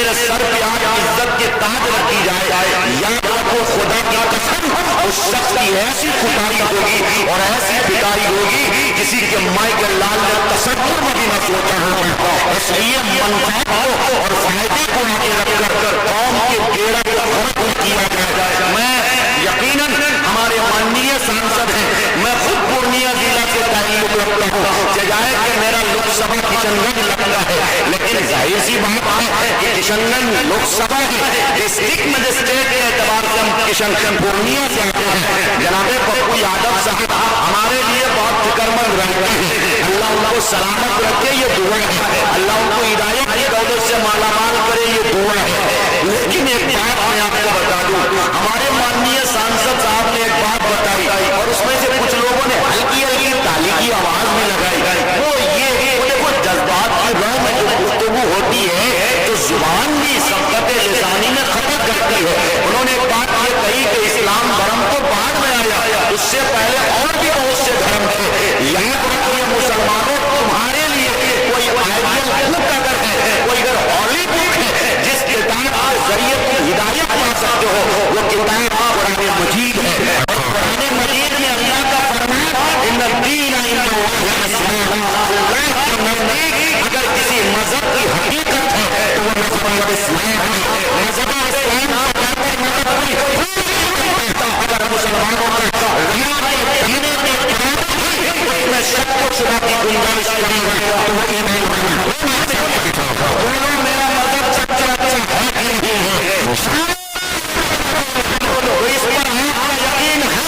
میرے سر پہ آج عزت کے تاج رکھی جائے، یاد رکھو خدا کی قسم اس شخص کی ایسی کٹائی ہوگی اور ایسی پٹائی ہوگی کسی کے مائی کے لال نے تصور میں بھی نہ سوچا ہوگا۔ اس لیے منفعت کو اور فائدے کو آگے رکھ کر قوم کے بیڑا کو غرق کیا جائے۔ میں یقیناً ہمارے ماننیے سانسد ہیں، میں خود پورنیہ ضلع سے تعلق رکھتا ہوں، جگائے کہ میرا لوک سبھا کشن گنج لگتا ہے، لیکن ظاہر سی بات ہے کہ کشن گنج لوک سبھا ہے، ڈسٹرکٹ مجسٹریٹ کے اعتبار سے ہم کشن گنج پورنیہ سے آتے ہیں۔ جناب پپو یادو صاحب ہمارے لیے بہت فکر مند رہتے ہیں، اللہ ان کو سلامت رکھے، یہ دعا ہے، اللہ ان کو ہدایت کی دولت سے مالا مال کرے، یہ دعا ہے۔ لیکن ایک بات میں آپ کو بتا دوں، ہمارے ماننیے سانسد صاحب نے ایک بات بتائی اور اس میں سے کچھ لوگوں نے ہلکی ہلکی تالی کی آواز بھی لگائی، وہ یہ دیکھو جذبات کی راہ میں جو گفتگو ہوتی ہے تو زبان بھی سبقت لسانی میں خطر کرتی ہے۔ انہوں نے ایک بات یہ کہی کہ اسلام دھرم تو بعد میں آیا، اس سے پہلے اور بھی بہت سے دھرم تھے، یاد رکھیے مسلمانوں تمہارے لیے کوئی آئیڈیل بک اگر ہے، کوئی اگر ہولی بک ہے جس کتاب کے ذریعے تم ہدایت پا سکتے ہو، وہ کتاب قرآن مجید ہے، اور قرآن مجید میں اللہ کا فرمان ان الدین عند اللہ الاسلام، اللہ کے نزدیک اگر کسی مذہب کی حقیقت ہے تو وہ مذہب اسلام ہے۔ مذہب اسلام اگر مسلمانوں کا اس میں شک و شبہ کی گنجائش نہیں ہے تو وہ ایمان بولو میرا مذہب سچا اچھا ہے کہ نہیں ہے؟ اس پر آپ کا یقین ہے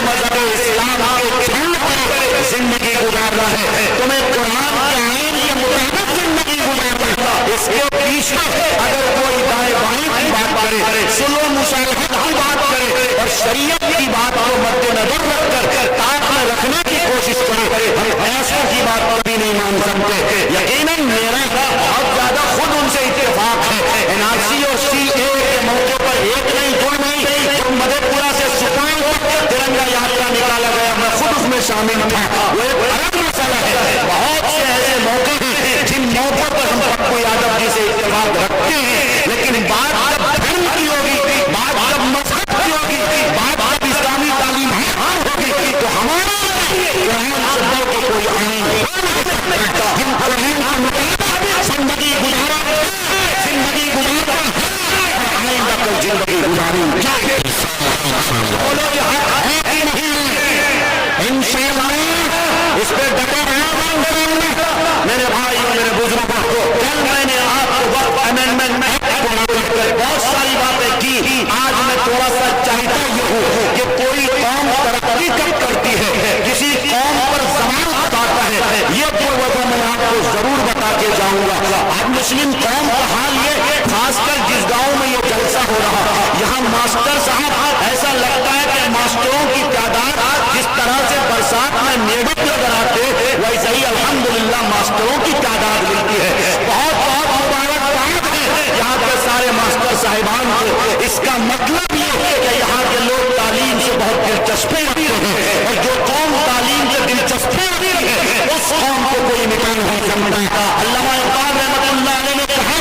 مذہب اسلام کے خلاف زندگی گزارنا ہے، تمہیں قرآن کے آئین کے مطابق زندگی گزارنا ہے۔ اس کے پیچھے اگر کوئی دائیں بائیں کی بات کرے، سلو مصالحت کی بات کرے اور شریعت کی بات کو مد نظر رکھ کر تاک میں رکھنے کی کوشش کرے، ہم ایسوں کی بات کبھی نہیں مان سکتے۔ یقیناً میرا بہت زیادہ خود ان سے اتفاق ہے، این آر سی اور سی اے کے موقع پر ایک نہیں دو نہیں، جب مدھے پورہ سے سپاہی تک ترنگا یاترا نکالا گیا میں خود اس میں شامل تھا، وہ ایک الگ مسئلہ ہے۔ بہت سے ایسے موقع ہیں جن موقع پر ہم پپو یادو جی سے اتفاق رکھتے ہیں، لیکن بات جب دھرم کی ہوگی، بات جب مذہب کی ہوگی، بات جب اسلامی تعلیم ہوگی تو ہمارا قرآن سے کے کوئی آئین ہم قرآن کے مطابق زندگی گزارا زندگی گزارا آئندہ کوئی زندگی گزاریں گے۔ بولو یہ حق ہے کہ نہیں؟ انشاءاللہ اس پہ ڈٹے میرے بھائی اور میرے بزرگوں کو۔ کل میں نے آپ کو وقت امینڈمنٹ ایکٹ کو بہت ساری باتیں کی، آج میں تھوڑا سا چاہتا یہ ہوں کہ کوئی قوم ترقی کب کرتی ہے، کسی قوم پر زمان آتا ہے، یہ دو وجہ میں آپ کو ضرور بتا کے جاؤں گا۔ اب مسلم قوم کا حال یہ، خاص کر جس گاؤں میں یہ جلسہ ہو رہا یہاں ماسٹر صاحب ایسا لگتا ہے کہ ماسٹروں کی تعداد جس طرح سے برسات میں نیڑت نظر آتے ویسے ہی الحمدللہ ماسٹروں کی تعداد ملتی ہے۔ بہت بہت مبارکباد ہے یہاں کے سارے ماسٹر صاحبان کو۔ اس کا مطلب یہ ہے کہ یہاں کے لوگ تعلیم سے بہت دلچسپی رکھتے ہیں، اور جو قوم تعلیم سے دلچسپی رکھتی ہے اس قوم کو کوئی نکال نہیں سکتا۔ علامہ اقبال رحمۃ اللہ علیہ نے کہا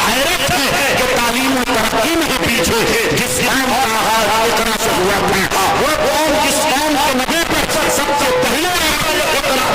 حیرت ہے کہ تعلیم و ترقی میں پیچھے جس قوم کا آغاز اقرا سے ہوا تھا، وہ قوم جس قوم کے نبی پر سب سے پہلے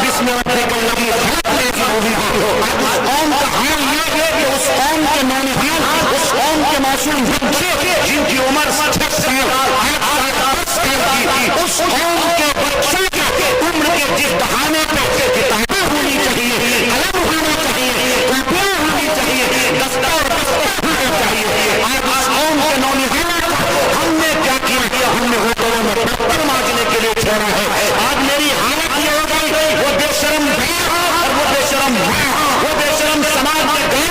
بسم ربک الذی خلق ہوئی ہو، اس قوم کا حال یہ ہے کہ اس قوم کے نونہال، اس قوم کے معصوم بچے جن کی عمر 6 سال 8 سال 10 سال کی تھی، اس قوم کے بچوں کے عمر کے جس دہانے پہ کتابیں ہونی چاہیے، قلم ہونا چاہیے، کاپیاں ہونی چاہیے، دفتر ہونا چاہیے، آج اس قوم کے نونہال ہم نے کیا کیا؟ ہم نے ہوٹلوں میں برتن مانجنے کے لیے چھوڑا ہے۔ آج میری حالت یہ ہو گئی، وہ بے شرم اور وہ بے شرم وہ بے شرم سماج کے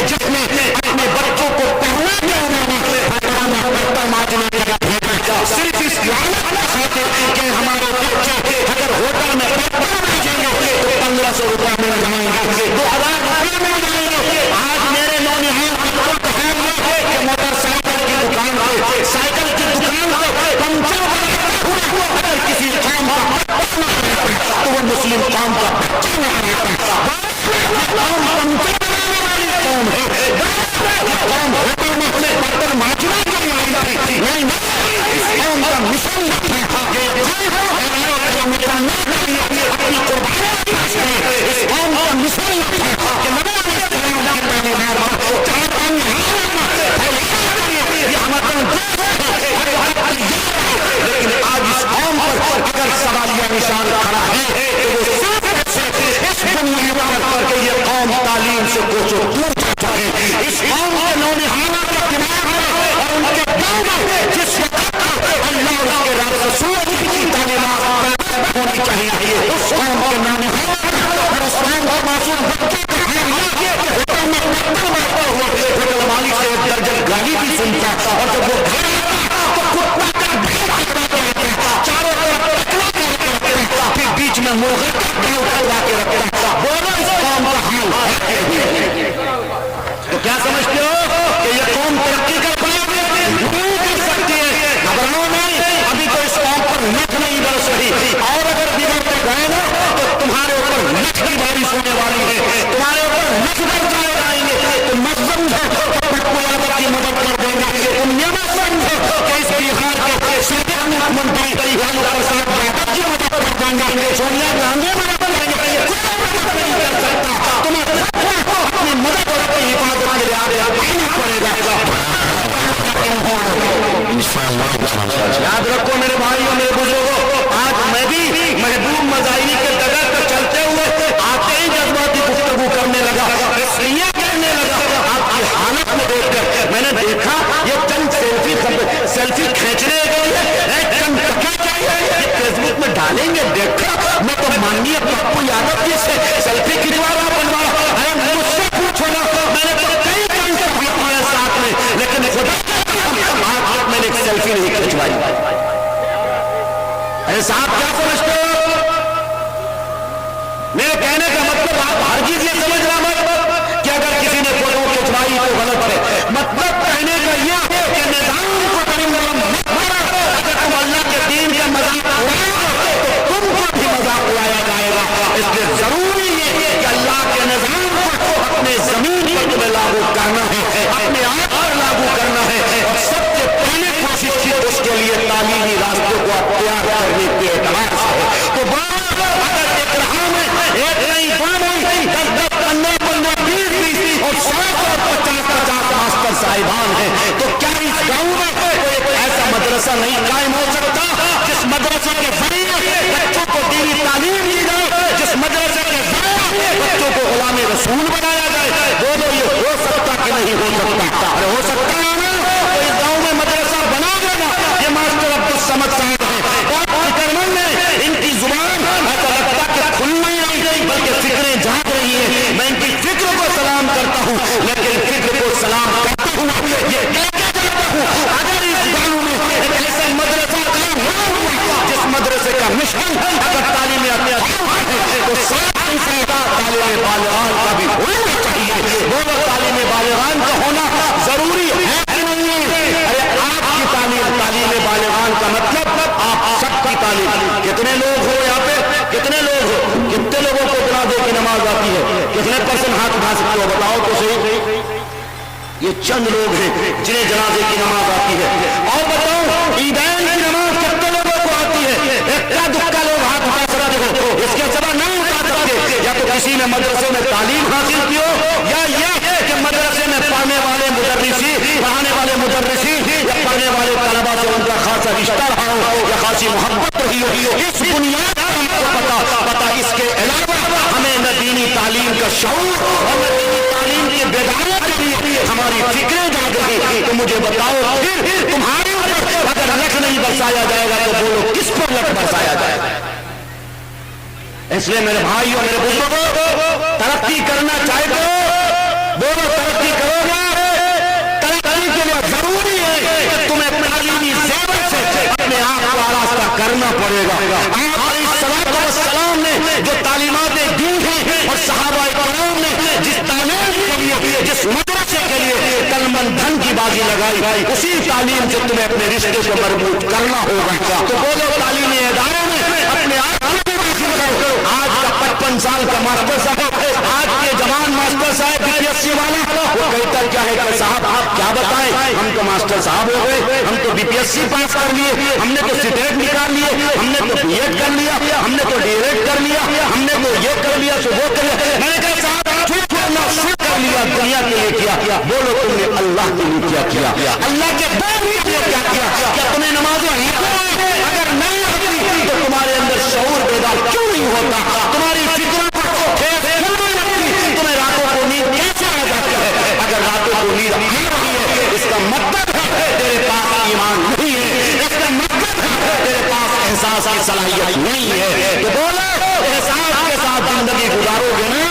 جتنے اپنے بچوں کو پڑھنے کے برتن مانجنے کے لیے بھیجا، صرف اس لعنت کی خاطر کہ ہمارے بچے اگر ہوٹل میں برتن بھیجیں گے تو 1500 روپئے مل جائیں گے، 2000 روپئے مل جائیں گے۔ آج میرے نونہال بچوں کا حال یہ ہے کہ موٹر سائیکل کی دکان پہ سائیکل کی دکان پہ پنچر اگر کسی قوم کا تو وہ مسلم قوم کا بچہ نہیں رہتا۔ मिशन था, ये अपनी कुर्बानी इस कौम का मिशन था कि नबी अलैहिस्सलाम की तालीमात को लेकिन आज इस कौम पर अगर सवालिया निशान खड़ा है तो वो सिर्फ इस बुनियाद पर कि ये कौम तालीम से कोसों दूर जा चुके, इस कौम के नौनिहालों का दिमाग है और उनके दिल में जिस वक्त अल्लाह और उसके रसूल की तालीमात होनी चाहिए, उस कौम के नौनिहालों और उस कौम के मासूम बच्चे मालिक से एक दर्जन गाली भी सुनता और जब वो घर आता तो कुत्ता का चारों तरफ फिर बीच में मुर्गा के रखता। बोलो इस कौम का हाल तो क्या समझते हो कि ये कौम तरक्की कर पाएगी? नहीं कर सकती है। घबराओ नहीं, अभी तो इस कौम पर नख नहीं बरस रही और अगर बिगड़ते गए ना तो तुम्हारे ऊपर नख की बारिश होने वाली है, तुम्हारे ऊपर नख बरसाए जाएंगे। तुम मत समझो की मदद कर देंगे, तुम ये मत समझो कि इस बिहार के साबिक मुख्यमंत्री लालू प्रसाद यादव की मदद कर देंगे, सोनिया गांधी मदद करेंगे, नहीं कर सकता। तुम्हें अपनी मदद और अपनी हिफाजत के लिए आना पड़ेगा। याद रखो मेरे भाइयों, मेरे बुजुर्गों, आज मैं भी महबूब मज़ाहिरी के डगर पर चलते हुए आते ही जज्बाती गुफ्तगू करने लगा, इसलिए करने लगा आपकी हालत में देखकर मैंने देखा ये चंद सेल्फी खींचने गए चंद फेसबुक में डालेंगे। देखा मैं तो माननीय पप्पू यादव जी से सेल्फी खिंचवा रहा बनवा रहा, अरे मुझसे पूछो ना, मैंने तो कई कई साथ में, लेकिन आज मैंने एक सेल्फी नहीं खिंचवाई। अरे साहब क्या समझते हो? मेरे कहने का मतलब आप हर चीज ये समझ रहा मत कि अगर किसी ने फोटो खिंचवाई तो गलत है। मतलब कहने का यह है कि निजाम को करेंगे अगर तुम अल्लाह के दीन का मजाक उड़ाओ तो तुमको भी मजाक उड़ाया जाएगा। इसलिए जरूरी है कि अल्लाह के निजाम को अपने जमीन पर तुम्हें लागू करना है, अपने आप पर लागू करना है और सबसे पहले कोशिश की उसके लिए तालीमी रास्ते को तैयार करने के एतबार से है। तो अगर एक रहा में एक नहीं दो नहीं 10-10 15-15 20-20 और 100 और 50-50 मास्टर साहिबान हैं, तो क्या इस गांव में कोई एक ऐसा मदरसा नहीं कायम हो सकता जिस मदरसे के जरिए बच्चों को दीनी तालीम दी जाए, जिस मदरसे के जरिए बच्चों को गुलाम रसूल बनाया जाए? बोलो ये हो सकता कि नहीं हो सकता? अरे हो सकता है ना, तो इस गांव में मदरसा बना देना। ये मास्टर अब्दुल समद साहब हैं, बहुत फिक्रमंद है, इनकी जुबान ऐसा लगता कि खुल नहीं रही बल्कि फिक्रें जाग रही है। मैं इनकी फिक्र को सलाम करता हूँ, लेकिन फिक्र को सलाम करता हूँ ये कहता हूँ अगर इस गांव में एक ऐसा मदरसा कायम हुआ जिस मदरसे का मिशन अगर तालीम तो तालीम बालिगान का भी होना चाहिए। वो तालीम बालिगान का होना जरूरी है कि नहीं? अरे आपकी तालीम बालिगान का मतलब आप सबकी तालीम। कितने लोग हो यहाँ पे? कितने लोग हो? कितने लोगों को जनाजे की नमाज आती है? कितने % हाथ उठा सकते हो? बताओ तो सही। ये चंद लोग हैं जिन्हें जनाजे की नमाज आती है। और बताओ ईदैन की नमाज कितने लोगों को आती है? इक्का दुक्का लोग हाथ उठा सकते हो, इसके सिवा नहीं उठा सकते। या तो किसी ने मदरसे में तालीम हासिल की हो, या ये कि मदरसे में पढ़ने वाले मुदर्रिसी पढ़ाने वाले मुदर्रिसी या पढ़ने वाले तलबा से उनका खासा रिश्ता रहा हो या खासी मोहब्बत रही हो। इस बुनियाद पर पता इसके अलावा हमें न दीनी तालीम का शऊर और न दीनी तालीम की बेदारत के लिए हमारी फिक्रें जाग गई। तो मुझे बताओ फिर तुम्हारे ऊपर अगर लख नहीं बरसाया जाएगा तो बोलो किस पर लख बरसाया जाएगा? इसलिए मेरे भाइयों मेरे बुजुर्गों, तरक्की करना चाहते हो बोलो तरक्की करोगे। तरक्की के लिए जरूरी है कि तुम्हें तालीमी सेवक से अपने आप को आरास्ता करना पड़ेगा। सलाम ने जो तालीमातें दी हैं और सहाबा इकराम ने जिस तालीम के लिए जिस मदरसे के लिए तन धन की बाजी लगाई, उसी तालीम से तुम्हें अपने रिश्ते को मजबूत करना होगा। तो बोलो तालीमी इदारों में अपने आप आज का 55 साल का मास्टर साहब, आज के जवान मास्टर साहब BPSC वाला, वो कहता क्या है कि साहब क्या बताएं, हम तो मास्टर साहब हो गए, हम तो बीपीएससी पास कर लिए, हमने तो सीटेट निकाल लिए, हमने तो बीएड कर लिया, हमने तो डीएड कर लिया, हमने तो ये कर लिया सो वो कर लिया। मैंने कहा साहब झूठ बोलना शुरू कर लिया, दुनिया के लिए किया, बोलो तुमने अल्लाह के लिए क्या किया, अल्लाह के बाद के लिए क्या किया? क्या तुम्हें नमाजें अगर नहीं होती तो तुम्हारे अंदर शऊर पैदा क्यों नहीं होता? तुम्हारी फिक्र तुम्हें रातों को नींद कैसे आ जाती है? अगर रातों को नींद आ रही है इसका मतलब है तेरे पास ईमान नहीं है, इसका मतलब है तेरे पास एहसास की सलाहियत नहीं है। तो बोलो एहसास के साथ जिंदगी गुजारोगे ना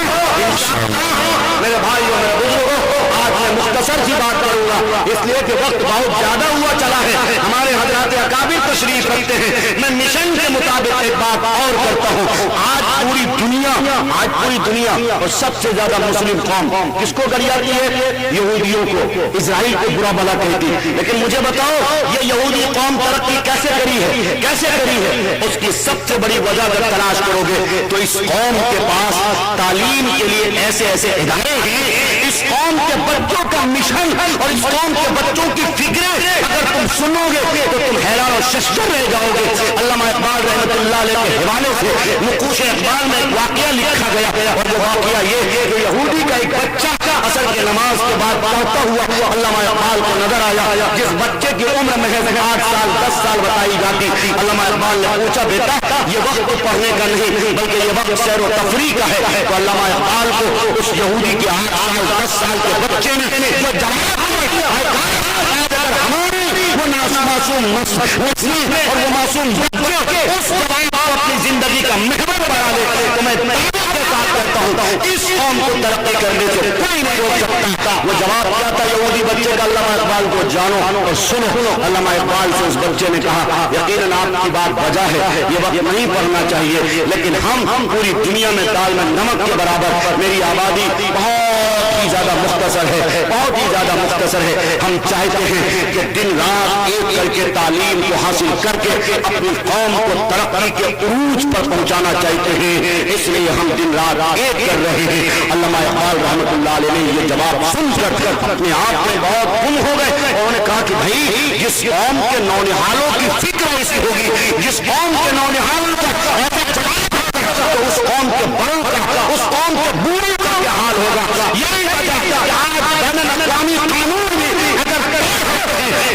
इंशाअल्लाह। मेरे भाइयों मेरे बुजुर्गों, आज मैं मुख्तसर सी बात करूंगा इसलिए कि वक्त बहुत ज्यादा हुआ चला है। हमारे हजरात अकाबिर तशरीफ रखते हैं। मैं मिशन के मुताबिक एक बात और करता हूँ। आज पूरी दुनिया और सबसे ज्यादा मुस्लिम कौम किसको गरियाती है? यहूदियों को, इजराइल को बुरा भला कहती है। लेकिन मुझे बताओ ये यहूदी कौम तरक्की कैसे करी है? उसकी सबसे बड़ी वजह अगर तलाश करोगे तो इस कौम के पास तालीम के लिए ऐसे इदारे हैं, इस कौम के बच्चों का मिशन और इस कौम के बच्चों की फिक्रें अगर तुम सुनोगे तो तुम हैरान और शश्कर रह जाओगे। अल्लामा इकबाल रहमतुल्लाह अलैह के हवाले से नक़ूश इकबाल में एक वाक़या लिखा गया और वो वाक़या ये कि यहूदी का एक बच्चा असर की नमाज के बाद पढ़ता हुआ अल्लामा इकबाल को नजर आया। जिस बच्चे की उम्र महज 8 साल 10 साल बताई जाती, अल्लामा इकबाल ने पूछा बेटा ये वक्त पढ़ने का नहीं बल्कि ये वक्त सैर व तफरीह का है। तो अल्लामा इकबाल को उस यहूदी के 8 साल 10 साल के बच्चे ने जो जवाब वो मासूम और वो मासूम बच्चे उस जवाब को अपनी जिंदगी का महवर बना ले तो मैं के साथ कहता हूँ इस कौम को तरक्की करने से कोई नहीं रोक सकता। वो जवाब क्या था यहूदी बच्चे का? अल्लामा इकबाल को जानो और सुनो। अल्लामा इकबाल से उस बच्चे ने कहा यकीनन आपकी बात वजह है, ये वक्त नहीं पढ़ना चाहिए, लेकिन हम पूरी दुनिया में दाल में नमक के बराबर, मेरी आबादी बहुत ही ज्यादा मुख्तसर है, हम चाहते हैं कि दिन रात एक करके तालीम को हासिल करके अपनी कौम को तरक्की के उरूज पर पहुंचाना चाहते हैं, इसलिए हम दिन रात एक कर रहे हैं। अल्लामा इकबाल रहमतुल्लाह अलैह ने ये जवाब सुनकर अपने आप में बहुत गुम हो गए। उन्होंने कहा कि भाई जिस कौम के नौनिहालों की फिक्र ऐसी होगी, जिस कौम के नौनिहालों का तो उस कौम के बड़ों का, उस कौम के बूढ़ों का क्या हाल होगा? यही वजह आज बैनुल-अक़वामी कानून में अगर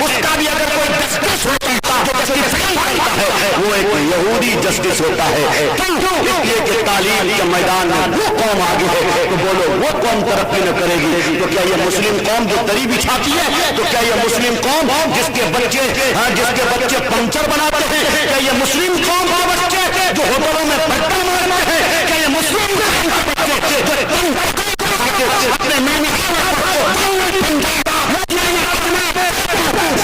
उसका भी अगर कोई जस्टिस होता है वो एक यहूदी जस्टिस होता है। इसलिए कि तालीम के मैदान में वो कौम आगे है तो बोलो वो कौम तरक्की न करेगी तो क्या ये मुस्लिम कौम जो तरी बिछाती है? तो क्या ये मुस्लिम कौम जिसके बच्चे पंचर बनाते हैं? क्या ये मुस्लिम कौम के बच्चे जो होटलों में पट्टा मारते हैं? क्या ये मुस्लिम बच्चे अपने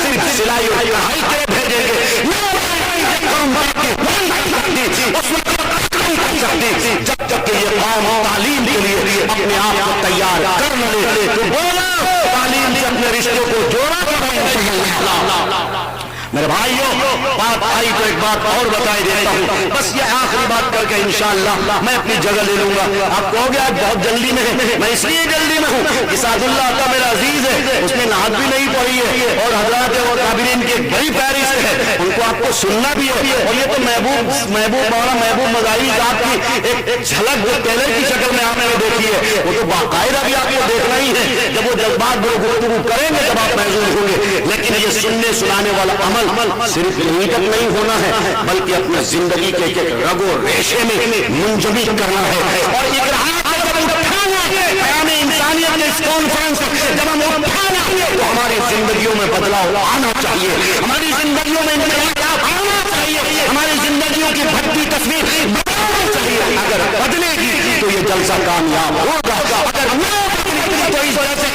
सिर्फ सिलाई और कढ़ाई के भेजेंगे जब तक कि ये कौम तालीम के लिए अपने आप को तैयार कर ले तो बोलो तालीम से अपने रिश्तों को जोड़ा करें। मेरे भाइयों बात आई तो एक बात और बताई देता हूँ, बस ये आखिरी बात करके इंशाअल्लाह मैं अपनी जगह ले लूंगा। आप कहोगे आज बहुत जल्दी में है, मैं इसलिए जल्दी में हूँ कि सादुल्लाह का मेरा अजीज है, उसने नमाज भी नहीं पढ़ी है और हजरात और काबिरीन की बड़ी फहरिस्त है, उनको आपको सुनना भी है। और ये तो महबूब मज़ाहिर साहब की एक झलक वो टेलर की शक्ल में आपने देखी है, वो तो बाकायदा भी आपको देखना ही है। जब वो जज्बात गुफ्तगू करेंगे तब आप महसूस होंगे। लेकिन ये सुनने सुनाने वाला अमल सिर्फ यहीं तक नहीं होना है बल्कि अपनी जिंदगी के एक रगो रेशे में मुंजमद करना है। और इंसानियत के इस कॉन्फ्रेंस जब हम उठाना तो हमारी जिंदगियों में बदलाव आना चाहिए, हमारी जिंदगियों में इनकलाब आना चाहिए, हमारी जिंदगियों की बढ़ती तस्वीर बदलना चाहिए। अगर बदलेगी तो ये जलसा कामयाब होगा, अगर तो इस वजह से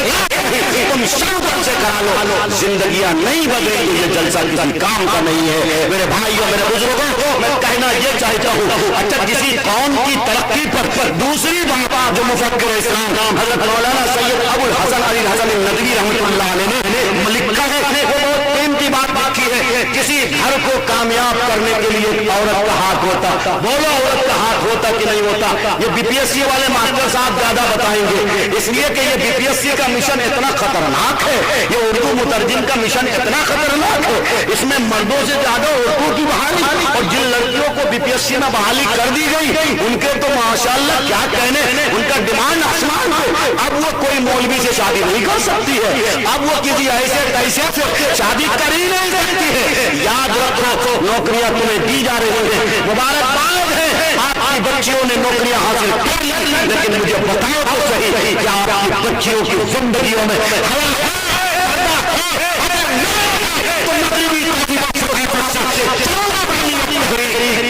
तुम सब से करा लो, जिंदगियां नहीं बदलेंगी ये जलसा किसी काम का नहीं है। मेरे भाइयों मेरे बुजुर्गों मैं कहना ये चाहता हूँ, अच्छा किसी कौम की तरक्की पर दूसरी बात जो मुफक्किर इस्लाम हजरत मौलाना सैयद अबुल हसन अली हसन नदवी रहमतुल्लाह अलैह ने लिखा है वो बहुत कीमती बात लिखी है कि کسی گھر کو کامیاب کرنے کے لیے ایک عورت کا ہاتھ ہوتا. بولو عورت کا ہاتھ ہوتا کہ نہیں ہوتا؟ یہ بی پی ایس سی والے ماسٹر صاحب زیادہ بتائیں گے، اس لیے کہ یہ بی پی ایس سی کا مشن اتنا خطرناک ہے، یہ اردو مترجم کا مشن اتنا خطرناک ہے، اس میں مردوں سے زیادہ عورتوں کی بحالی، اور جن لڑکیوں کو بی پی ایس سی میں بحالی کر دی گئی ان کے تو ماشاءاللہ کیا کہنے، ان کا ڈیمانڈ آسمان ہے. اب وہ کوئی مولوی سے شادی نہیں کر سکتی ہے، اب وہ کسی ایسے تیسے سے شادی کر ہی نہیں سکتی ہے. یاد رکھو نوکریاں تمہیں دی جا رہی ہیں، مبارکباد ہے آپ کی بچیوں نے نوکریاں حاصل کر لی، لیکن مجھے بتاؤ تو صحیح کیا آپ کی بچیوں کی زندگیوں میں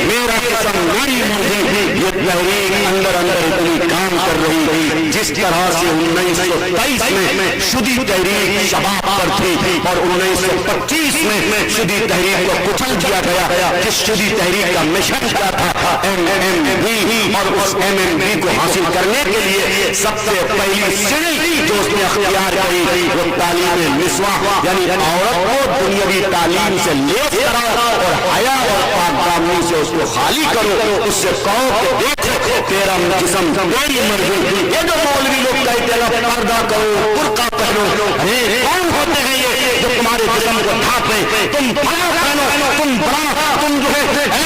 میرا قسم میری مرضی یہ تحریک اندر اندر اتنی کام کر رہی ہے. جس طرح سے 1923 میں شدی تحریک شباب پر تھی اور 1925 میں شدی تحریک کو کچل دیا گیا، جس شدی تحریک کا مشن کیا تھا MMB، اور اس MMB کو حاصل کرنے کے لیے سب سے پہلی سیڑھی جو اس نے اختیار کی وہ تعلیم نسواں، یعنی عورت کو دنیاوی تعلیم سے لیس کراؤ اور حیا اور پاکدامنی سے اس کو خالی کرو. اس سے کہو کہ دیکھو تیرا جسم تیری مرضی. یہ جو مولوی لوگ کہتے ہیں پردہ کرو برقع پہنو، کون ہوتے ہیں یہ جو تمہارے جسم کو ڈھانپیں؟ تم برا پہنو، تم برا، تم جو ہے